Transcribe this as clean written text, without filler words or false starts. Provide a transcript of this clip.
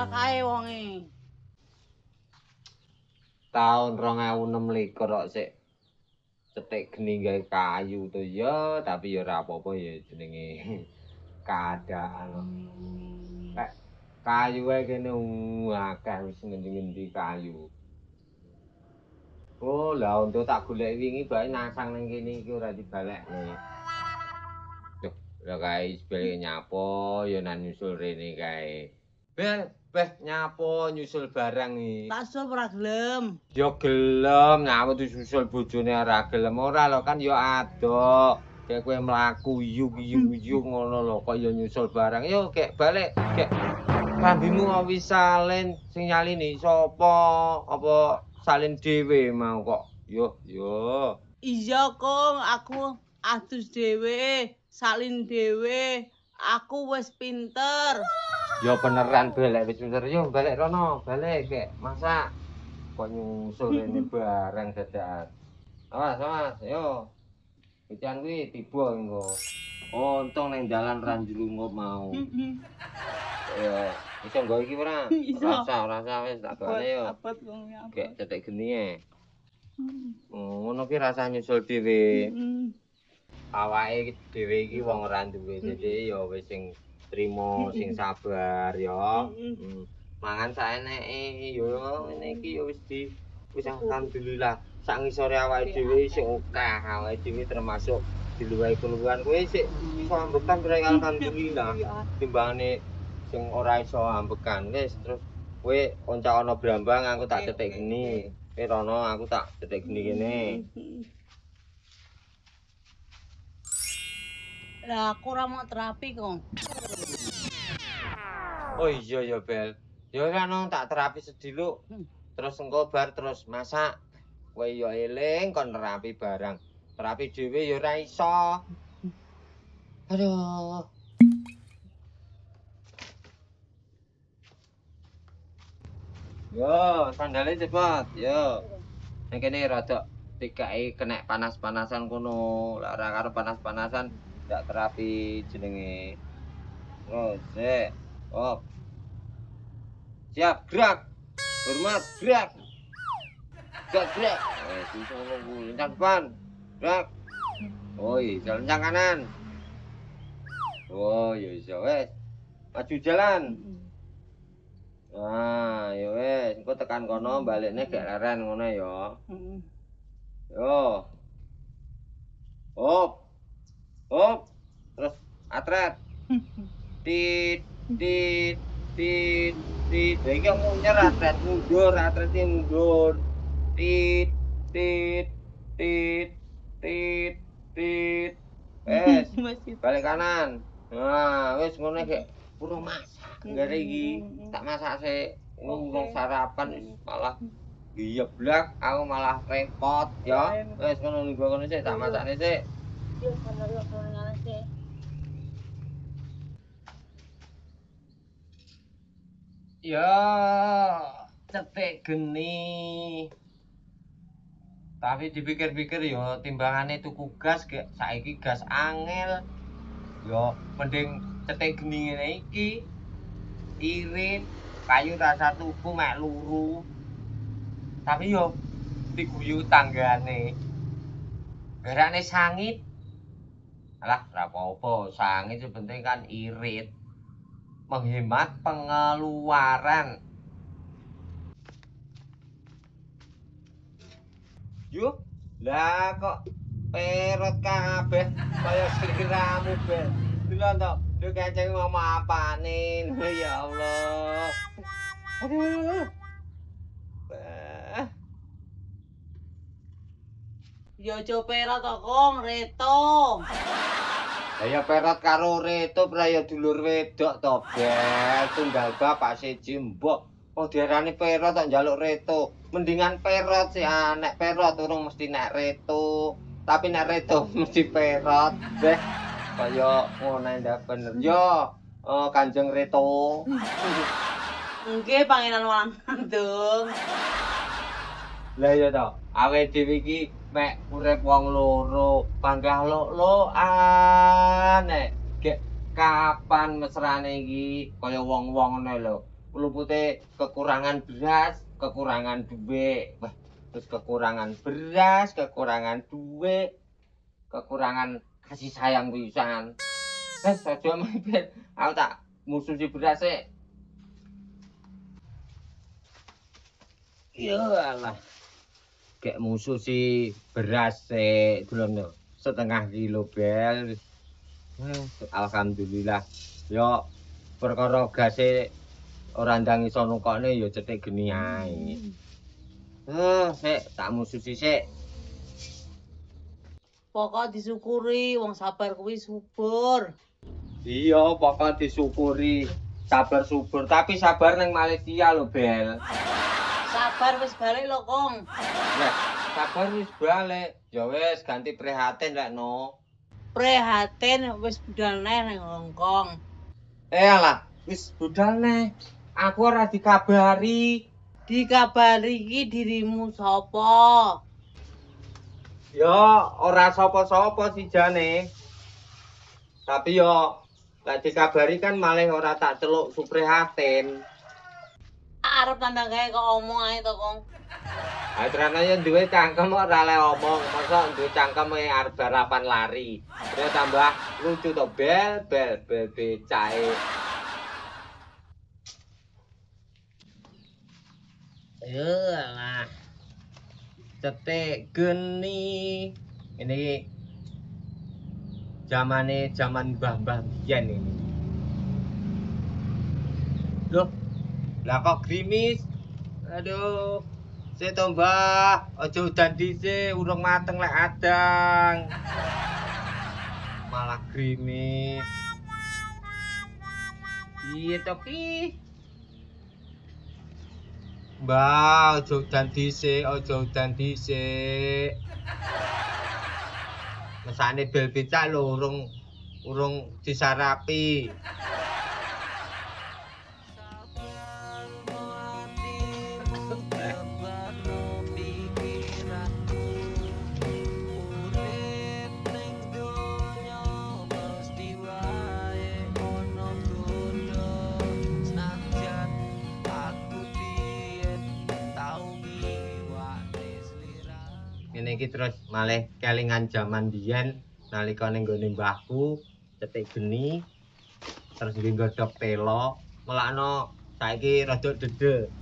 ora kae wonge. Tahun 2026 kok sik cetek geni gawe kayu to ya, tapi ya ora apa-apa ya jenenge keadaan. Lek kayu ae kene akeh wis ngendi-ngendi kayu. Oh, lah untuk tak golek wingi bae nasang ning kene iki ora dibalekne. Duh, lah kae sebalik nyapo ya nang nyusul rene kae. Beh nyapo nyusul barang iki. Tak sup ora gelem. Ya gelem, nyawut disusul bojone ora gelem ora lho kan ya ado. Kayak kowe mlaku yuk ngono lho kok ya nyusul barang. Yo kek balik, kek rambimu wis salin sing nyalini sapa? Apa salin dhewe mau kok. Yo. Iya, Kong, aku adus dhewe, salin dhewe. Aku wis pinter. Ya beneran balik wis pinter yo balik rono, balik kek masak. Kok nyusul rene barang dadakan. Awas, yo. Pican kuwi tiba engko. Untung ning dalan ra njlungup mau. Ya, iso nggo iki ora? Rasa wis tak gone yo. Abot wong ya. Gek cetek geni e. Ngono ki rasa nyusul dhewe. Awake dhewe iki wong ora duwe dadi ya wis sing trimo, sing sabar ya. Mangan saeneke yo ngene iki yo wis alhamdulillah. Sak ngisore awake dhewe isih akeh, awake dhewe termasuk diluwahi keluhan kowe isih iso ambekan kira alhamdulillah. Timbangane sing ora iso ambekan wis terus kowe oncak ana brambang aku tak cetek geni. Kowe rono aku tak cetek geni kene. Lah aku ora mau terapi, Kong. Oh iya ya Bel. Ya ora no tak terapi sediluk. Terus engko bar terus masak. Kowe ya eling kon terapi barang. Terapi dhewe ya ora iso. Aduh. Yo, sandale cepet, yo. Ning kene rada tikae kena panas-panasan kono. Lah ora karo panas-panasan ndak terapi jenenge. Oh, sik. Oh. Siap, gerak. Hormat, gerak. Gerak. Susah nunggu lencang depan. Gerak. Oh, iya, lencang kanan. Oh, ya iso wes. Maju jalan. Nah, ya wes, engko tekan kono balikne gek leren ngono ya. Yo. Hop. Terus atret. Tit. Iki munyer atret mundur, atrete mundur. Tit. Wes, balik kanan. Nah, wis ngono gek puro masak. Ngare iki tak masak sik. Wong sarapan malah geblak, aku malah repot ya. Wis ngono lungguh kono sik tak masakne sik. Yo bener yo ngene sih. Ya, cetek geni. Tapi dipikir-pikir ya timbangane tuku gas gek saiki gas angel. Ya mending cetek geni ngene iki. Irit, kayu rasa tuku mek luru. Tapi yo diguyu tanggane. Gerane sangit. Alah, ora apa-apa, sangit sepenting kan irit. Menghemat pengeluaran. Yuk, lah kok perot kabeh kaya sliramu ben. Delok to, lho kancing ngomong apane? Ya Allah. Aduh. Yo copera to, Kong, reto. Lah ya perot karo reto pra ya dulur wedok to, Bel. Tunggal bapak siji mbok. Oh diarani perot kok njaluk reto. Mendingan perot sih, nek perot urung mesti nek reto. Tapi nek reto mesti perot. Beh, kaya ngono ndak bener. Yo, Kanjeng Reto. Nggih, Pangeran Walang. Lah iya to, awake dhewe iki mek urip wong loro, panggah lo-loan nek gek kapan mesrane iki kaya wong-wong ngene lho. lupute kekurangan beras, kekurangan duit, terus kekurangan beras, kekurangan duit, kekurangan kasih sayang pisan. Aja mikir, aku tak musuh si beras sih. Ya Allah. Kayak musuh si beras sih, belum setengah kilo bel. Alhamdulillah. Yo perkara gase ora ndang iso nukokne ya cetik geni ae. Sik tak mususi sik. Pokok disyukuri wong sabar kuwi subur. Iya, pokok disyukuri. Sabar subur, tapi sabar nang Malaysia lho, Bel. Sabar wis balik lho, Kong. Lah, sabar wis balik. Ya wis ganti prihatin rek no. Prihatin wis budal neh nang Hongkong. Alah, wis budal neh. Aku ora dikabari. Dikabari iki dirimu sapa? Ya, ora sapa-sapa sih jane. Tapi yo lek dikabari kan malah ora tak celuk suprihatin. Arep tandang gawe kok omong ae to, Kong. Ae terana yo duwe cangkem ora le omong, masa duwe cangkem arep balapan lari. Terus tambah lucu to bel becae. Yalah. Cetek geni. Ini zaman mbah-mbah biyen ini. Loh, lah kok grimis? Aduh. Sik to, Mbah. Aja udan dhisik, urung mateng lek adang. Malah grimis. Piye to ki? Mbah, aja udan dhisik. Mesane bel becak lho urung disarapi. Ngene iki terus malih kelingan jaman biyen nalika ning gone mbahku cetik geni terus nggodhog telo melakno saiki rada dedhe.